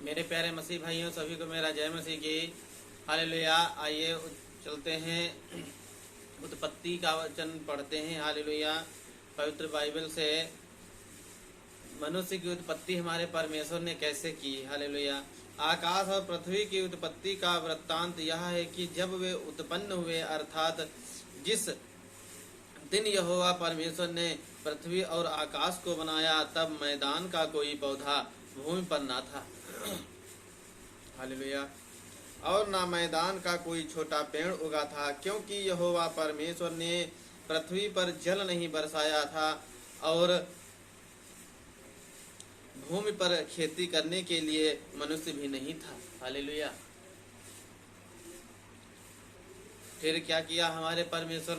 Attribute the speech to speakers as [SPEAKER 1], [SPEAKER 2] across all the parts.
[SPEAKER 1] मेरे प्यारे मसीह भाइयों, सभी को मेरा जय मसीह की। हालेलुया। आइए चलते हैं, उत्पत्ति का वचन पढ़ते हैं। हालेलुया। पवित्र बाइबल से मनुष्य की उत्पत्ति हमारे परमेश्वर ने कैसे की। हालेलुया। आकाश और पृथ्वी की उत्पत्ति का वृत्तांत यह है कि जब वे उत्पन्न हुए, अर्थात जिस दिन यहोवा परमेश्वर ने पृथ्वी और आकाश को बनाया, तब मैदान का कोई पौधा भूमि पर ना था। हालेलुया। और ना मैदान का कोई छोटा पेड़ उगा था, क्योंकि यहोवा परमेश्वर ने पृथ्वी पर जल नहीं बरसाया था और भूमि पर खेती करने के लिए मनुष्य भी नहीं था। हालेलुया। फिर क्या किया हमारे परमेश्वर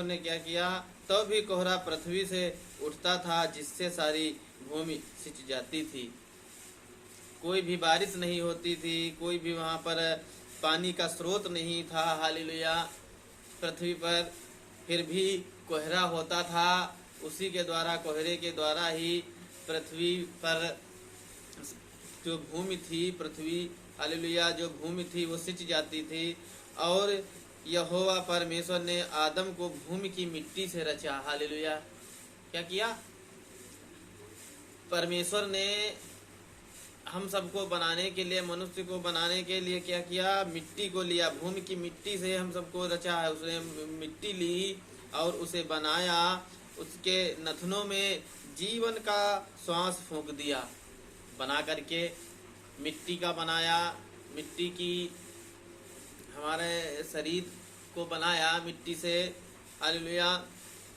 [SPEAKER 1] ने क्या किया? तो भी कोहरा पृथ्वी से उठता था, जिससे सारी भूमि सिंच जाती थी। कोई भी बारिश नहीं होती थी, कोई भी वहाँ पर पानी का स्रोत नहीं था। हालेलुया। पृथ्वी पर फिर भी कोहरा होता था। उसी के द्वारा, कोहरे के द्वारा ही पृथ्वी पर जो भूमि थी, हालेलुया, जो भूमि थी वो सिंच जाती थी। और यहोवा परमेश्वर ने आदम को भूमि की मिट्टी से रचा। हालेलुया। क्या किया? परमेश्वर ने हम सबको बनाने के लिए, मनुष्य को बनाने के लिए क्या किया? मिट्टी को लिया। भूमि की मिट्टी से हम सबको रचा है। उसने मिट्टी ली और उसे बनाया। उसके नथनों में जीवन का श्वास फूंक दिया। बना करके मिट्टी का बनाया, मिट्टी की हमारे शरीर को बनाया मिट्टी से। हालेलुया।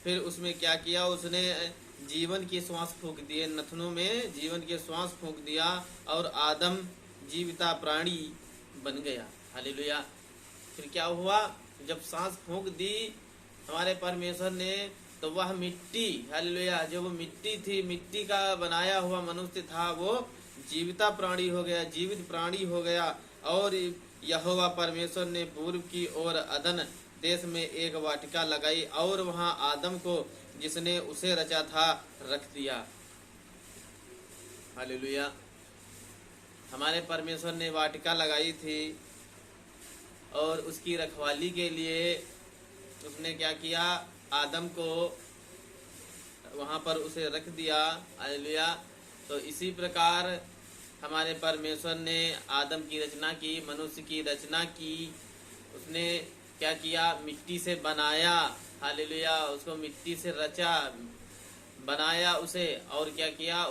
[SPEAKER 1] फिर उसमें क्या किया? उसने जीवन की श्वास फूंक दिए, नथनों में जीवन के श्वास फूंक दिया और आदम जीविता प्राणी बन गया। हालेलुया। फिर क्या हुआ? जब सांस फूंक दी हमारे परमेश्वर ने, तो वह मिट्टी, हालेलुया, जो वो मिट्टी थी, मिट्टी का बनाया हुआ मनुष्य था, वो जीविता प्राणी हो गया, जीवित प्राणी हो गया। और यहोवा परमेश्वर ने पूर्व की ओर अदन देश में एक वाटिका लगाई और वहां आदम को, जिसने उसे रचा था, रख दिया। हालेलुया। हमारे परमेश्वर ने वाटिका लगाई थी और उसकी रखवाली के लिए उसने क्या किया? आदम को वहां पर उसे रख दिया। हालेलुया। तो इसी प्रकार हमारे परमेश्वर ने आदम की रचना की, मनुष्य की रचना की। उसने क्या किया? मिट्टी से बनाया। हालेलुया। उसको मिट्टी से रचा, बनाया उसे। और क्या किया?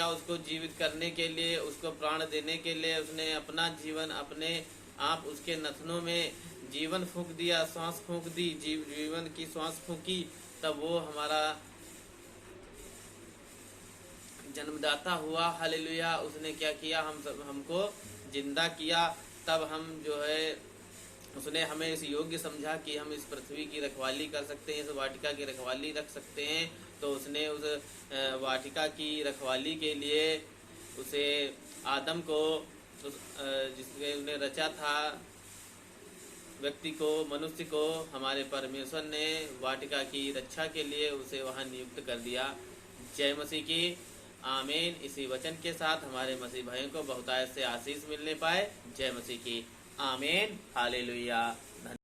[SPEAKER 1] उसको जीवित करने के लिए, उसको प्राण देने के लिए उसने अपना जीवन, अपने आप उसके नथनों में जीवन फूंक दिया, सांस फूंक दी, जीवन की सांस फूंकी। तब वो हमारा जन्मदाता हुआ। हालेलुया। उसने क्या किया? हमको जिंदा किया। तब हम जो है, उसने हमें इस योग्य समझा कि हम इस पृथ्वी की रखवाली कर सकते हैं, इस वाटिका की रखवाली रख सकते हैं। तो उसने उस वाटिका की रखवाली के लिए उसे आदम को, जिसने उन्हें रचा था, व्यक्ति को, मनुष्य को, हमारे परमेश्वर ने वाटिका की रक्षा के लिए उसे वहां नियुक्त कर दिया। जय मसीह की। आमीन। इसी वचन के साथ हमारे मसीह भाइयों को बहुतायत से आशीष मिलने पाए। जय मसीह की। आमीन। हालेलुया।